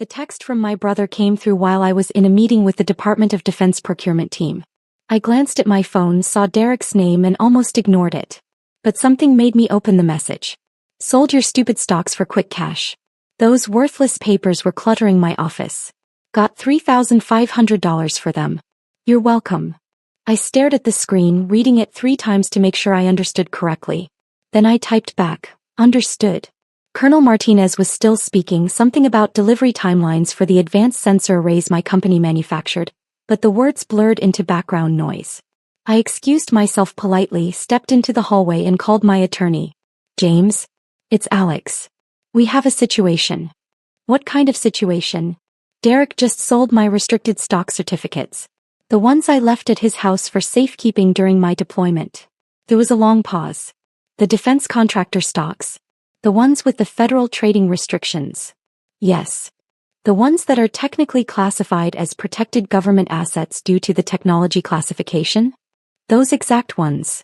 The text from my brother came through while I was in a meeting with the Department of Defense procurement team. I glanced at my phone, saw Derek's name, and almost ignored it. But something made me open the message. Sold your stupid stocks for quick cash. Those worthless papers were cluttering my office. Got $3,500 for them. You're welcome. I stared at the screen, reading it 3 times to make sure I understood correctly. Then I typed back, understood. Colonel Martinez was still speaking, something about delivery timelines for the advanced sensor arrays my company manufactured, but the words blurred into background noise. I excused myself politely, stepped into the hallway and called my attorney. James? It's Alex. We have a situation. What kind of situation? Derek just sold my restricted stock certificates. The ones I left at his house for safekeeping during my deployment. There was a long pause. The defense contractor stocks. The ones with the federal trading restrictions. Yes. The ones that are technically classified as protected government assets due to the technology classification? Those exact ones.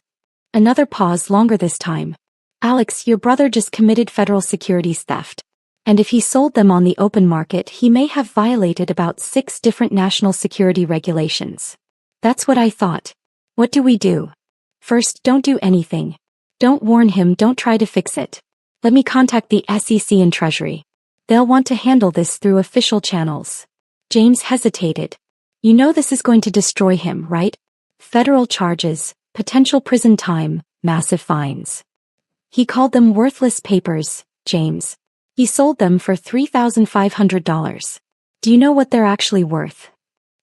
Another pause, longer this time. Alex, your brother just committed federal securities theft. And if he sold them on the open market, he may have violated about 6 different national security regulations. That's what I thought. What do we do? First, don't do anything. Don't warn him, don't try to fix it. Let me contact the SEC and Treasury. They'll want to handle this through official channels. James hesitated. You know this is going to destroy him, right? Federal charges, potential prison time, massive fines. He called them worthless papers, James. He sold them for $3,500. Do you know what they're actually worth?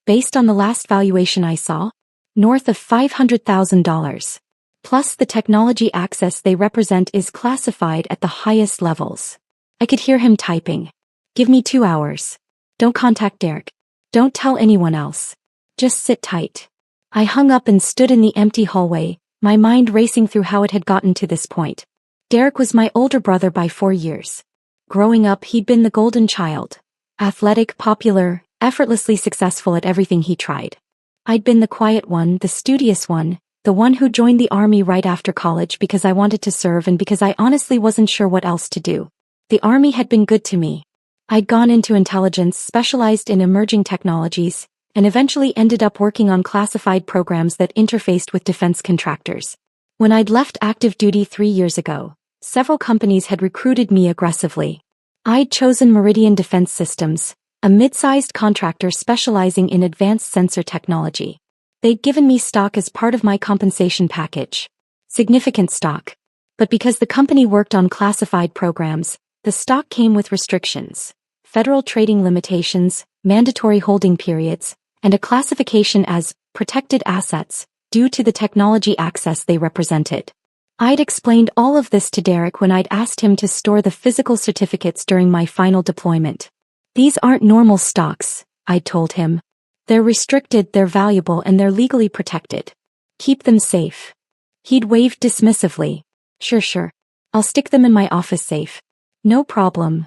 Based on the last valuation I saw? North of $500,000. Plus the technology access they represent is classified at the highest levels. I could hear him typing. Give me 2 hours. Don't contact Derek. Don't tell anyone else. Just sit tight. I hung up and stood in the empty hallway, my mind racing through how it had gotten to this point. Derek was my older brother by 4 years. Growing up, he'd been the golden child. Athletic, popular, effortlessly successful at everything he tried. I'd been the quiet one, the studious one, the one who joined the army right after college because I wanted to serve and because I honestly wasn't sure what else to do. The army had been good to me. I'd gone into intelligence, specialized in emerging technologies, and eventually ended up working on classified programs that interfaced with defense contractors. When I'd left active duty 3 years ago, several companies had recruited me aggressively. I'd chosen Meridian Defense Systems, a mid-sized contractor specializing in advanced sensor technology. They'd given me stock as part of my compensation package. Significant stock. But because the company worked on classified programs, the stock came with restrictions, federal trading limitations, mandatory holding periods, and a classification as protected assets due to the technology access they represented. I'd explained all of this to Derek when I'd asked him to store the physical certificates during my final deployment. These aren't normal stocks, I'd told him. They're restricted, they're valuable, and they're legally protected. Keep them safe. He'd waved dismissively. Sure. I'll stick them in my office safe. No problem.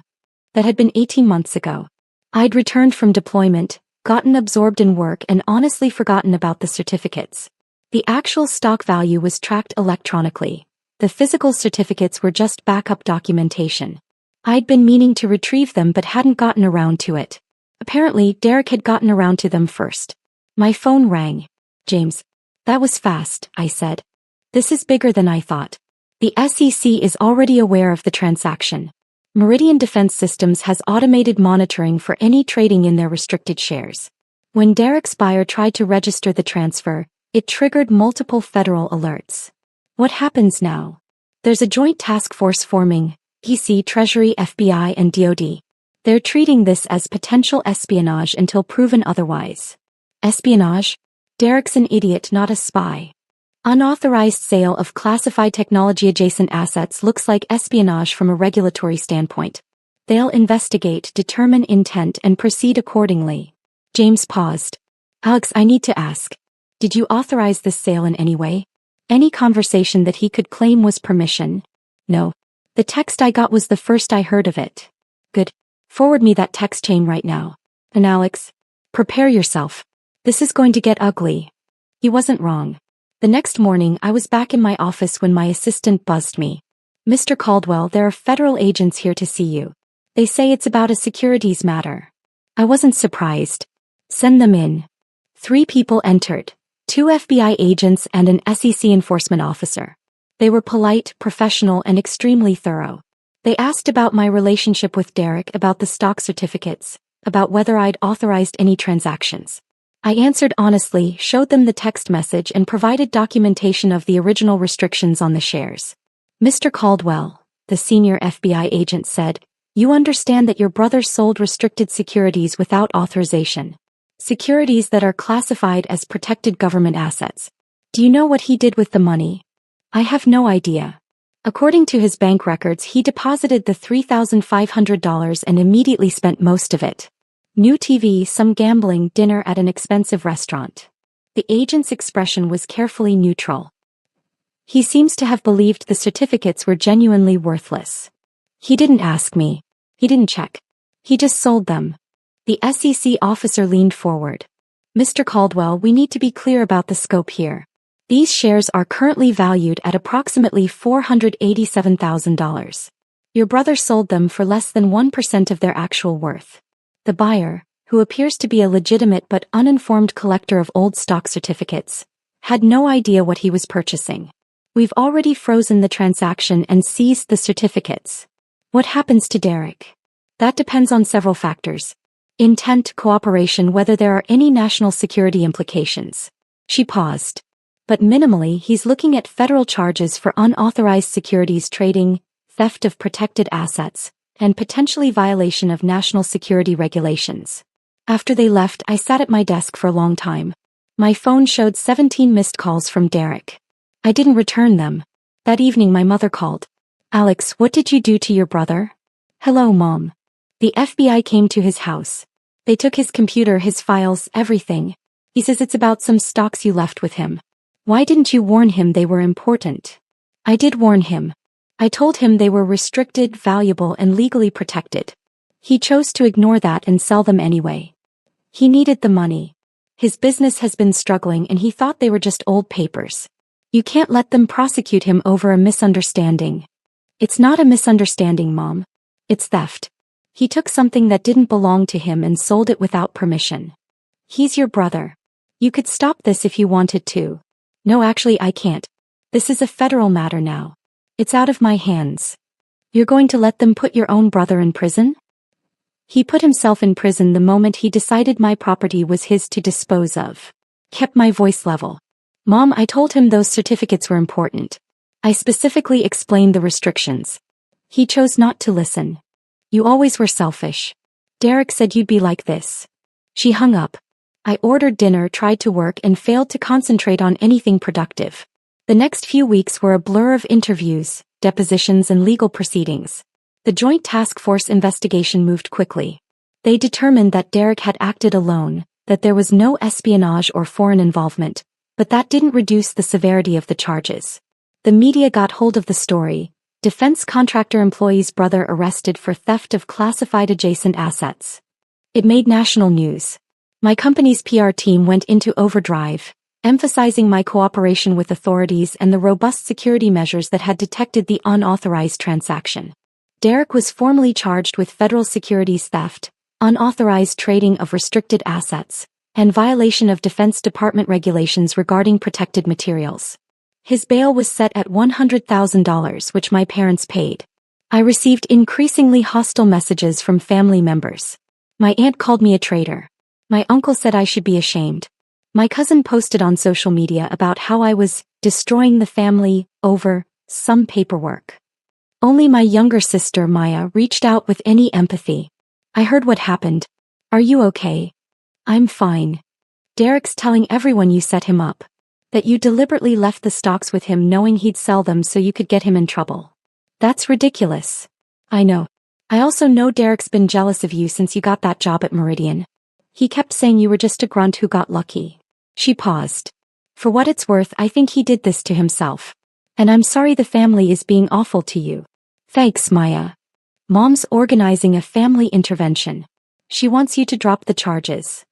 That had been 18 months ago. I'd returned from deployment, gotten absorbed in work, and honestly forgotten about the certificates. The actual stock value was tracked electronically. The physical certificates were just backup documentation. I'd been meaning to retrieve them but hadn't gotten around to it. Apparently, Derek had gotten around to them first. My phone rang. James. That was fast, I said. This is bigger than I thought. The SEC is already aware of the transaction. Meridian Defense Systems has automated monitoring for any trading in their restricted shares. When Derek's buyer tried to register the transfer, it triggered multiple federal alerts. What happens now? There's a joint task force forming, PC, Treasury, FBI, and DoD. They're treating this as potential espionage until proven otherwise. Espionage? Derek's an idiot, not a spy. Unauthorized sale of classified technology-adjacent assets looks like espionage from a regulatory standpoint. They'll investigate, determine intent, and proceed accordingly. James paused. Alex, I need to ask. Did you authorize this sale in any way? Any conversation that he could claim was permission? No. The text I got was the first I heard of it. Good. Forward me that text chain right now. And Alex, prepare yourself. This is going to get ugly. He wasn't wrong. The next morning I was back in my office when my assistant buzzed me. Mr. Caldwell, there are federal agents here to see you. They say it's about a securities matter. I wasn't surprised. Send them in. 3 people entered. 2 FBI agents and an SEC enforcement officer. They were polite, professional, and extremely thorough. They asked about my relationship with Derek, about the stock certificates, about whether I'd authorized any transactions. I answered honestly, showed them the text message, and provided documentation of the original restrictions on the shares. Mr. Caldwell, the senior FBI agent said, you understand that your brother sold restricted securities without authorization. Securities that are classified as protected government assets. Do you know what he did with the money? I have no idea. According to his bank records, he deposited the $3,500 and immediately spent most of it. New TV, some gambling, dinner at an expensive restaurant. The agent's expression was carefully neutral. He seems to have believed the certificates were genuinely worthless. He didn't ask me. He didn't check. He just sold them. The SEC officer leaned forward. Mr. Caldwell, we need to be clear about the scope here. These shares are currently valued at approximately $487,000. Your brother sold them for less than 1% of their actual worth. The buyer, who appears to be a legitimate but uninformed collector of old stock certificates, had no idea what he was purchasing. We've already frozen the transaction and seized the certificates. What happens to Derek? That depends on several factors. Intent, cooperation, whether there are any national security implications. She paused. But minimally, he's looking at federal charges for unauthorized securities trading, theft of protected assets, and potentially violation of national security regulations. After they left, I sat at my desk for a long time. My phone showed 17 missed calls from Derek. I didn't return them. That evening my mother called. Alex, what did you do to your brother? Hello, Mom. The FBI came to his house. They took his computer, his files, everything. He says it's about some stocks you left with him. Why didn't you warn him they were important? I did warn him. I told him they were restricted, valuable, and legally protected. He chose to ignore that and sell them anyway. He needed the money. His business has been struggling and he thought they were just old papers. You can't let them prosecute him over a misunderstanding. It's not a misunderstanding, Mom. It's theft. He took something that didn't belong to him and sold it without permission. He's your brother. You could stop this if you wanted to. No, actually, I can't. This is a federal matter now. It's out of my hands. You're going to let them put your own brother in prison? He put himself in prison the moment he decided my property was his to dispose of. Kept my voice level. Mom, I told him those certificates were important. I specifically explained the restrictions. He chose not to listen. You always were selfish. Derek said you'd be like this. She hung up. I ordered dinner, tried to work, and failed to concentrate on anything productive. The next few weeks were a blur of interviews, depositions, and legal proceedings. The Joint Task Force investigation moved quickly. They determined that Derek had acted alone, that there was no espionage or foreign involvement, but that didn't reduce the severity of the charges. The media got hold of the story. Defense contractor employee's brother arrested for theft of classified adjacent assets. It made national news. My company's PR team went into overdrive, emphasizing my cooperation with authorities and the robust security measures that had detected the unauthorized transaction. Derek was formally charged with federal securities theft, unauthorized trading of restricted assets, and violation of Defense Department regulations regarding protected materials. His bail was set at $100,000, which my parents paid. I received increasingly hostile messages from family members. My aunt called me a traitor. My uncle said I should be ashamed. My cousin posted on social media about how I was destroying the family over some paperwork. Only my younger sister, Maya, reached out with any empathy. I heard what happened. Are you okay? I'm fine. Derek's telling everyone you set him up. That you deliberately left the stocks with him knowing he'd sell them so you could get him in trouble. That's ridiculous. I know. I also know Derek's been jealous of you since you got that job at Meridian. He kept saying you were just a grunt who got lucky. She paused. For what it's worth, I think he did this to himself. And I'm sorry the family is being awful to you. Thanks, Maya. Mom's organizing a family intervention. She wants you to drop the charges.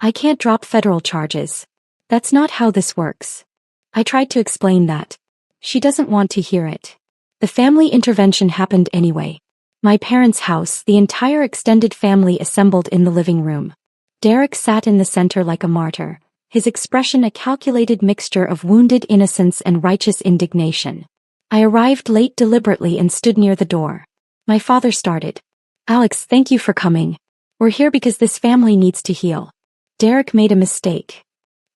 I can't drop federal charges. That's not how this works. I tried to explain that. She doesn't want to hear it. The family intervention happened anyway. My parents' house, the entire extended family assembled in the living room. Derek sat in the center like a martyr, his expression a calculated mixture of wounded innocence and righteous indignation. I arrived late deliberately and stood near the door. My father started. "Alex, thank you for coming. We're here because this family needs to heal." Derek made a mistake.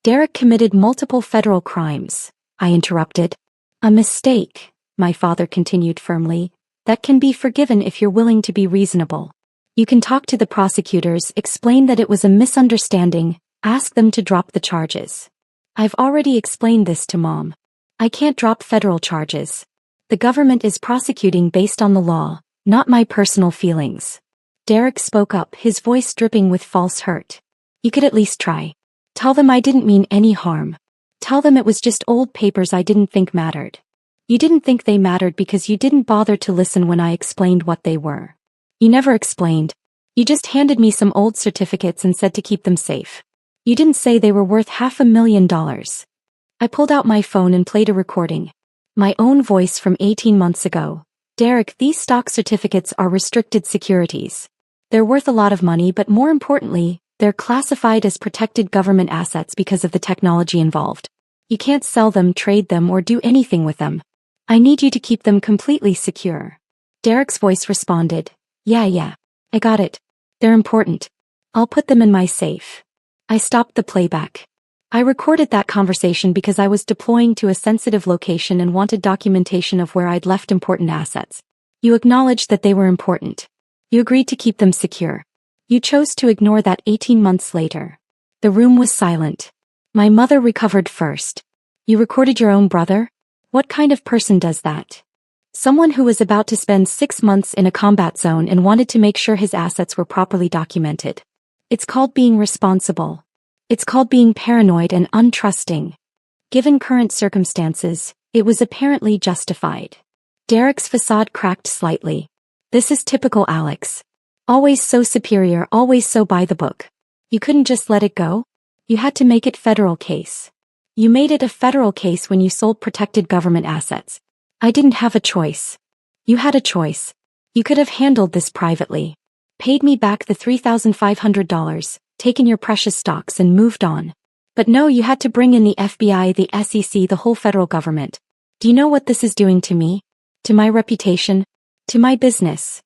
Derek committed multiple federal crimes, I interrupted. "A mistake," my father continued firmly, "that can be forgiven if you're willing to be reasonable. You can talk to the prosecutors, explain that it was a misunderstanding, ask them to drop the charges." "I've already explained this to Mom. I can't drop federal charges. The government is prosecuting based on the law, not my personal feelings." Derek spoke up, his voice dripping with false hurt. "You could at least try. Tell them I didn't mean any harm. Tell them it was just old papers I didn't think mattered. You didn't think they mattered because you didn't bother to listen when I explained what they were. You never explained. You just handed me some old certificates and said to keep them safe. You didn't say they were worth $500,000. I pulled out my phone and played a recording. My own voice from 18 months ago. "Derek, these stock certificates are restricted securities. They're worth a lot of money, but more importantly, they're classified as protected government assets because of the technology involved. You can't sell them, trade them, or do anything with them. I need you to keep them completely secure." Derek's voice responded, Yeah, I got it. They're important. I'll put them in my safe." I stopped the playback. I recorded that conversation because I was deploying to a sensitive location and wanted documentation of where I'd left important assets. You acknowledged that they were important. You agreed to keep them secure. You chose to ignore that 18 months later. The room was silent. My mother recovered first. "You recorded your own brother? What kind of person does that?" "Someone who was about to spend 6 months in a combat zone and wanted to make sure his assets were properly documented. It's called being responsible. It's called being paranoid and untrusting. Given current circumstances, it was apparently justified." Derek's facade cracked slightly. "This is typical Alex. Always so superior, always so by the book. You couldn't just let it go? You had to make it federal case. You made it a federal case when you sold protected government assets. I didn't have a choice. You had a choice. You could have handled this privately. Paid me back the $3,500, taken your precious stocks and moved on. But no, you had to bring in the FBI, the SEC, the whole federal government. Do you know what this is doing to me? To my reputation? To my business?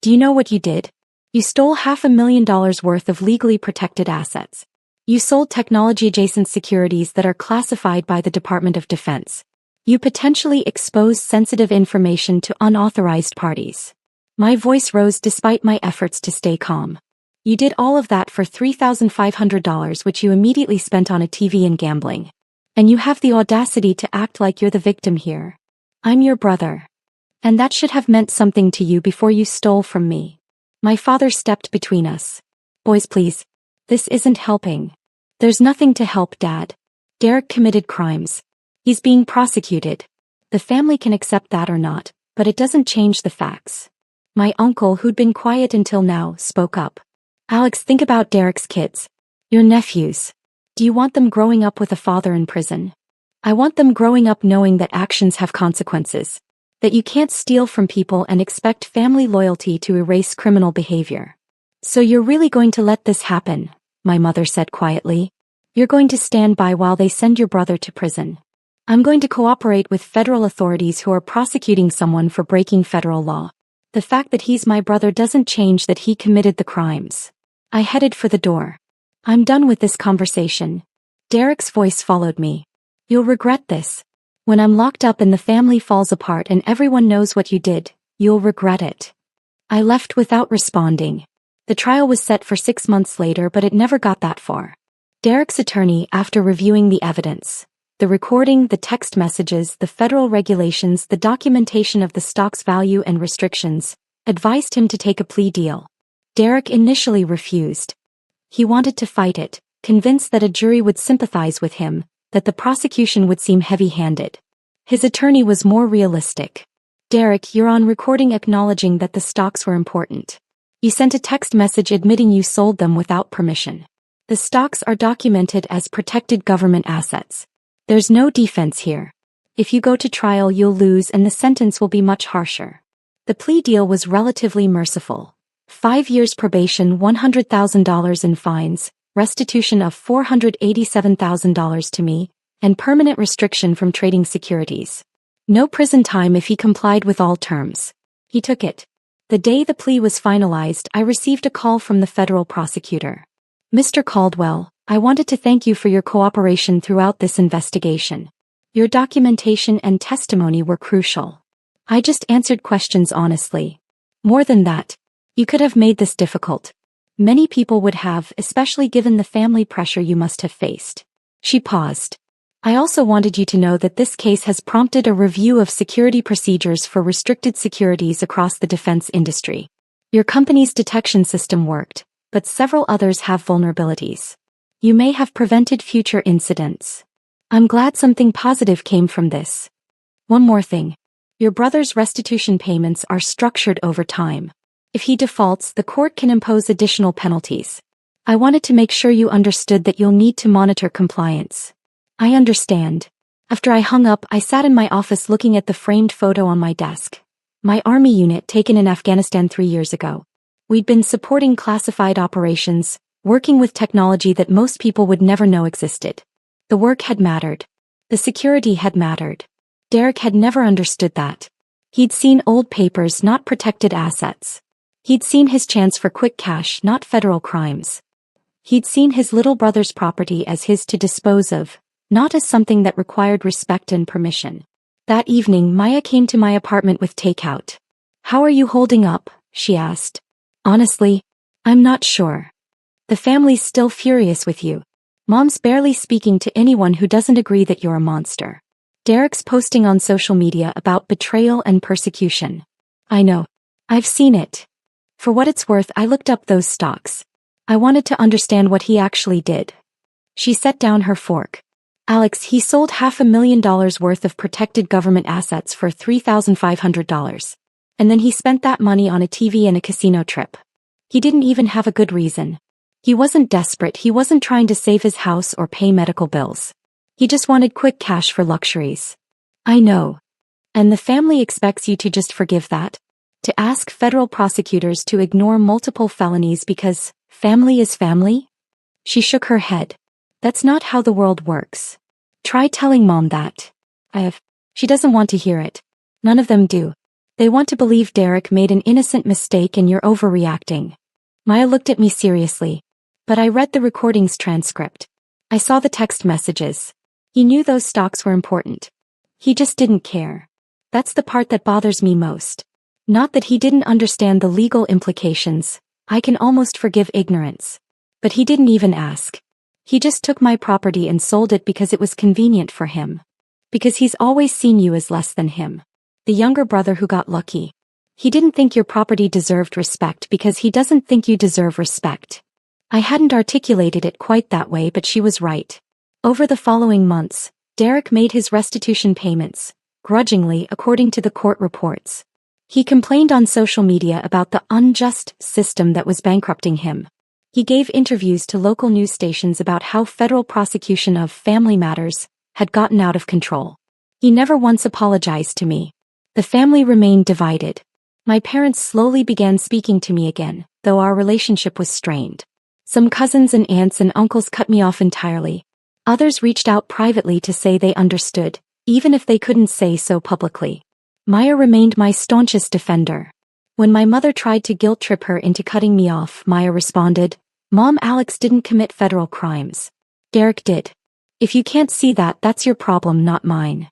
Do you know what you did? You stole $500,000 worth of legally protected assets. You sold technology-adjacent securities that are classified by the Department of Defense. You potentially exposed sensitive information to unauthorized parties." My voice rose despite my efforts to stay calm. "You did all of that for $3,500, which you immediately spent on a TV and gambling. And you have the audacity to act like you're the victim here. I'm your brother. And that should have meant something to you before you stole from me." My father stepped between us. "Boys, please. This isn't helping." "There's nothing to help, Dad. Derek committed crimes. He's being prosecuted. The family can accept that or not, but it doesn't change the facts." My uncle, who'd been quiet until now, spoke up. "Alex, think about Derek's kids. Your nephews. Do you want them growing up with a father in prison? I want them growing up knowing that actions have consequences. That you can't steal from people and expect family loyalty to erase criminal behavior." "So you're really going to let this happen?" my mother said quietly. "You're going to stand by while they send your brother to prison?" "I'm going to cooperate with federal authorities who are prosecuting someone for breaking federal law. The fact that he's my brother doesn't change that he committed the crimes." I headed for the door. "I'm done with this conversation." Derek's voice followed me. "You'll regret this. When I'm locked up and the family falls apart and everyone knows what you did, you'll regret it." I left without responding. The trial was set for 6 months later, but it never got that far. Derek's attorney, after reviewing the evidence, the recording, the text messages, the federal regulations, the documentation of the stock's value and restrictions, advised him to take a plea deal. Derek initially refused. He wanted to fight it, convinced that a jury would sympathize with him, that the prosecution would seem heavy-handed. His attorney was more realistic. "Derek, you're on recording acknowledging that the stocks were important. You sent a text message admitting you sold them without permission. The stocks are documented as protected government assets. There's no defense here. If you go to trial, you'll lose and the sentence will be much harsher." The plea deal was relatively merciful. 5 years probation, $100,000 in fines, restitution of $487,000 to me, and permanent restriction from trading securities. No prison time if he complied with all terms. He took it. The day the plea was finalized, I received a call from the federal prosecutor. "Mr. Caldwell, I wanted to thank you for your cooperation throughout this investigation. Your documentation and testimony were crucial. I just answered questions honestly. More than that, you could have made this difficult. Many people would have, especially given the family pressure you must have faced." She paused. "I also wanted you to know that this case has prompted a review of security procedures for restricted securities across the defense industry. Your company's detection system worked, but several others have vulnerabilities. You may have prevented future incidents. I'm glad something positive came from this. One more thing. Your brother's restitution payments are structured over time. If he defaults, the court can impose additional penalties. I wanted to make sure you understood that you'll need to monitor compliance." "I understand." After I hung up, I sat in my office looking at the framed photo on my desk. My Army unit taken in Afghanistan 3 years ago. We'd been supporting classified operations, working with technology that most people would never know existed. The work had mattered. The security had mattered. Derek had never understood that. He'd seen old papers, not protected assets. He'd seen his chance for quick cash, not federal crimes. He'd seen his little brother's property as his to dispose of, not as something that required respect and permission. That evening, Maya came to my apartment with takeout. "How are you holding up?" she asked. "Honestly, I'm not sure. The family's still furious with you. Mom's barely speaking to anyone who doesn't agree that you're a monster. Derek's posting on social media about betrayal and persecution. I know. I've seen it. For what it's worth, I looked up those stocks. I wanted to understand what he actually did." She set down her fork. "Alex, he sold $500,000 worth of protected government assets for $3,500. And then he spent that money on a TV and a casino trip. He didn't even have a good reason. He wasn't desperate, he wasn't trying to save his house or pay medical bills. He just wanted quick cash for luxuries." "I know. And the family expects you to just forgive that? To ask federal prosecutors to ignore multiple felonies because family is family?" She shook her head. "That's not how the world works. Try telling Mom that." "I have." She doesn't want to hear it. None of them do. They want to believe Derek made an innocent mistake and you're overreacting. Maya looked at me seriously. "But I read the recording's transcript. I saw the text messages. He knew those stocks were important. He just didn't care. That's the part that bothers me most. Not that he didn't understand the legal implications. I can almost forgive ignorance. But he didn't even ask. He just took my property and sold it because it was convenient for him. Because he's always seen you as less than him. The younger brother who got lucky. He didn't think your property deserved respect because he doesn't think you deserve respect." I hadn't articulated it quite that way, but she was right. Over the following months, Derek made his restitution payments, grudgingly according to the court reports. He complained on social media about the unjust system that was bankrupting him. He gave interviews to local news stations about how federal prosecution of family matters had gotten out of control. He never once apologized to me. The family remained divided. My parents slowly began speaking to me again, though our relationship was strained. Some cousins and aunts and uncles cut me off entirely. Others reached out privately to say they understood, even if they couldn't say so publicly. Maya remained my staunchest defender. When my mother tried to guilt-trip her into cutting me off, Maya responded, "Mom, Alex didn't commit federal crimes. Derek did. If you can't see that, that's your problem, not mine."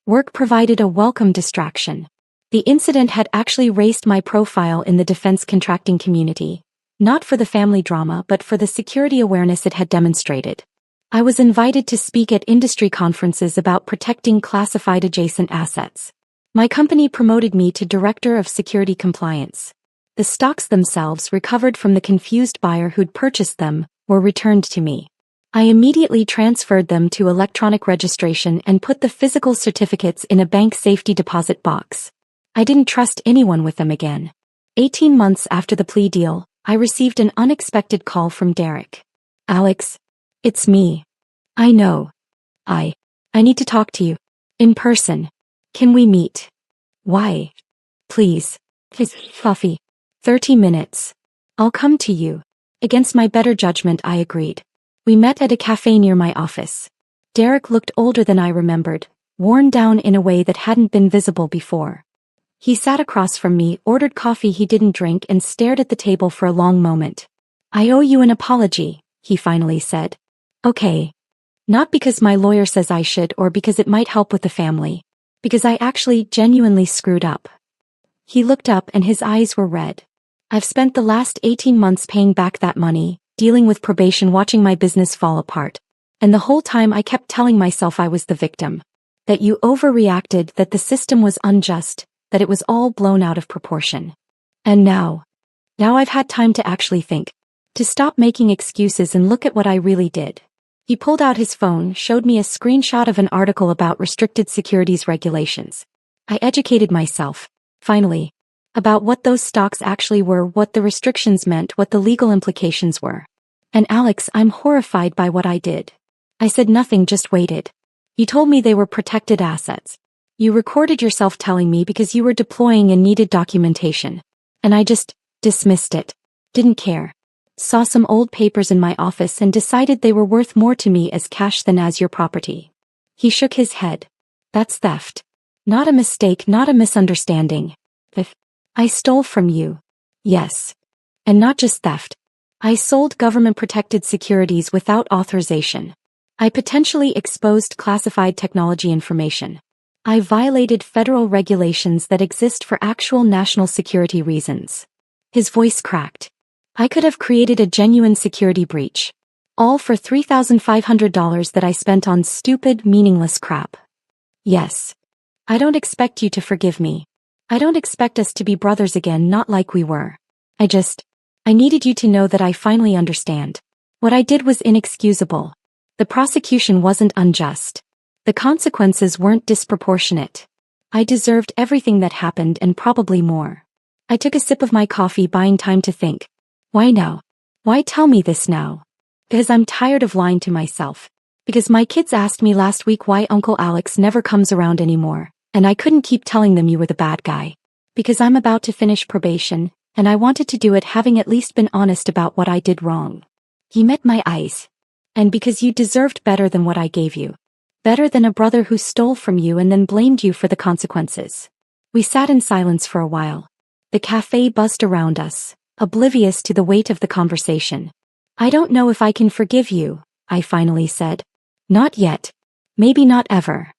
Work provided a welcome distraction. The incident had actually raised my profile in the defense contracting community. Not for the family drama, but for the security awareness it had demonstrated. I was invited to speak at industry conferences about protecting classified adjacent assets. My company promoted me to Director of Security Compliance. The stocks themselves, recovered from the confused buyer who'd purchased them, were returned to me. I immediately transferred them to electronic registration and put the physical certificates in a bank safety deposit box. I didn't trust anyone with them again. 18 months after the plea deal, I received an unexpected call from Derek. "Alex, it's me. I know. I need to talk to you. In person. Can we meet?" "Why?" "Please. His coffee. 30 minutes. I'll come to you. Against my better judgment, I agreed. We met at a cafe near my office. Derek looked older than I remembered, worn down in a way that hadn't been visible before. He sat across from me, ordered coffee he didn't drink, and stared at the table for a long moment. I owe you an apology, he finally said. Okay. Not because my lawyer says I should or because it might help with the family. Because I actually genuinely screwed up. He looked up and his eyes were red. I've spent the last 18 months paying back that money, dealing with probation, watching my business fall apart. And the whole time I kept telling myself I was the victim. That you overreacted, that the system was unjust, that it was all blown out of proportion. And now I've had time to actually think. To stop making excuses and look at what I really did. He pulled out his phone, showed me a screenshot of an article about restricted securities regulations. I educated myself, finally, about what those stocks actually were, what the restrictions meant, what the legal implications were. And Alex, I'm horrified by what I did. I said nothing, just waited. You told me they were protected assets. You recorded yourself telling me because you were deploying and needed documentation. And I just dismissed it. Didn't care. Saw some old papers in my office and decided they were worth more to me as cash than as your property. He shook his head. That's theft. Not a mistake, not a misunderstanding. If I stole from you. Yes. And not just theft. I sold government-protected securities without authorization. I potentially exposed classified technology information. I violated federal regulations that exist for actual national security reasons. His voice cracked. I could have created a genuine security breach. All for $3,500 that I spent on stupid, meaningless crap. Yes. I don't expect you to forgive me. I don't expect us to be brothers again, not like we were. I needed you to know that I finally understand. What I did was inexcusable. The prosecution wasn't unjust. The consequences weren't disproportionate. I deserved everything that happened and probably more. I took a sip of my coffee, buying time to think. Why now? Why tell me this now? Because I'm tired of lying to myself. Because my kids asked me last week why Uncle Alex never comes around anymore, and I couldn't keep telling them you were the bad guy. Because I'm about to finish probation, and I wanted to do it having at least been honest about what I did wrong. He met my eyes. And because you deserved better than what I gave you. Better than a brother who stole from you and then blamed you for the consequences. We sat in silence for a while. The cafe buzzed around us, oblivious to the weight of the conversation. I don't know if I can forgive you, I finally said. Not yet. Maybe not ever.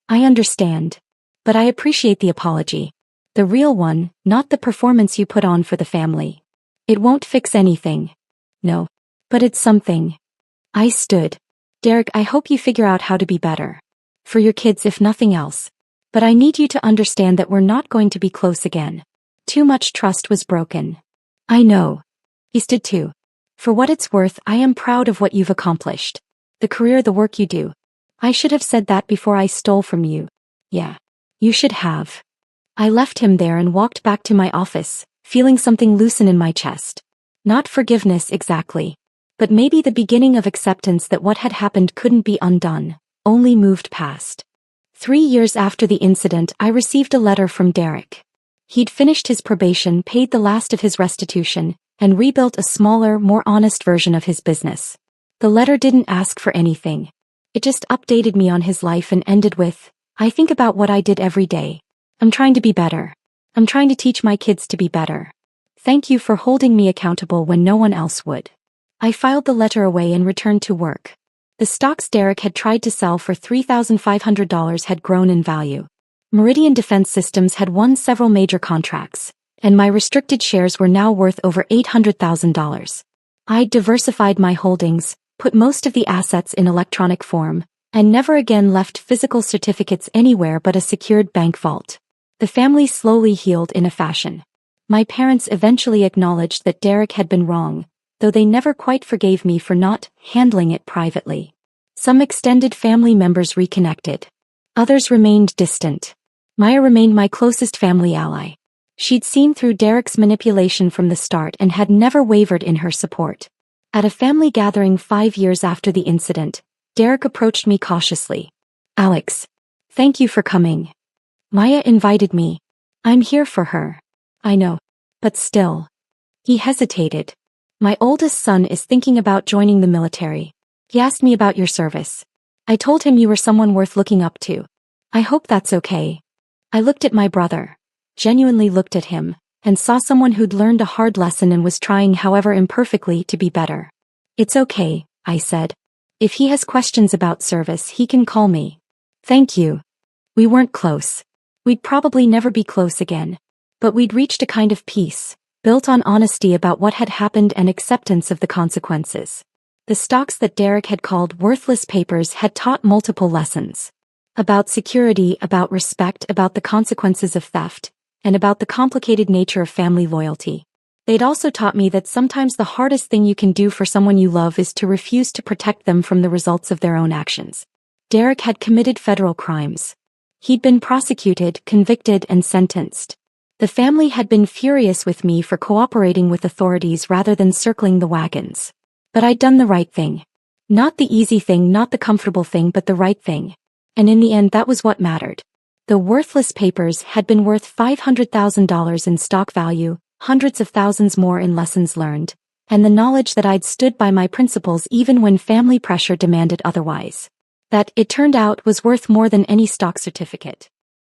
I understand. But I appreciate the apology. The real one, not the performance you put on for the family. It won't fix anything. No. But it's something. I stood. Derek, I hope you figure out how to be better. For your kids, if nothing else. But I need you to understand that we're not going to be close again. Too much trust was broken. I know. He stood too. For what it's worth, I am proud of what you've accomplished. The career, the work you do. I should have said that before I stole from you. Yeah. You should have. I left him there and walked back to my office, feeling something loosen in my chest. Not forgiveness exactly. But maybe the beginning of acceptance that what had happened couldn't be undone, only moved past. 3 years after the incident, I received a letter from Derek. He'd finished his probation, paid the last of his restitution, and rebuilt a smaller, more honest version of his business. The letter didn't ask for anything. It just updated me on his life and ended with, I think about what I did every day. I'm trying to be better. I'm trying to teach my kids to be better. Thank you for holding me accountable when no one else would. I filed the letter away and returned to work. The stocks Derek had tried to sell for $3,500 had grown in value. Meridian Defense Systems had won several major contracts, and my restricted shares were now worth over $800,000. I'd diversified my holdings, put most of the assets in electronic form, and never again left physical certificates anywhere but a secured bank vault. The family slowly healed in a fashion. My parents eventually acknowledged that Derek had been wrong, though they never quite forgave me for not handling it privately. Some extended family members reconnected. Others remained distant. Maya remained my closest family ally. She'd seen through Derek's manipulation from the start and had never wavered in her support. At a family gathering 5 years after the incident, Derek approached me cautiously. Alex. Thank you for coming. Maya invited me. I'm here for her. I know. But still. He hesitated. My oldest son is thinking about joining the military. He asked me about your service. I told him you were someone worth looking up to. I hope that's okay. I looked at my brother. Genuinely looked at him, and saw someone who'd learned a hard lesson and was trying, however imperfectly, to be better. It's okay, I said. If he has questions about service, he can call me. Thank you. We weren't close. We'd probably never be close again. But we'd reached a kind of peace, built on honesty about what had happened and acceptance of the consequences. The stocks that Derek had called worthless papers had taught multiple lessons. About security, about respect, about the consequences of theft, and about the complicated nature of family loyalty. They'd also taught me that sometimes the hardest thing you can do for someone you love is to refuse to protect them from the results of their own actions. Derek had committed federal crimes. He'd been prosecuted, convicted, and sentenced. The family had been furious with me for cooperating with authorities rather than circling the wagons. But I'd done the right thing. Not the easy thing, not the comfortable thing, but the right thing. And in the end, that was what mattered. The worthless papers had been worth $500,000 in stock value, hundreds of thousands more in lessons learned, and the knowledge that I'd stood by my principles even when family pressure demanded otherwise. That, it turned out, was worth more than any stock certificate.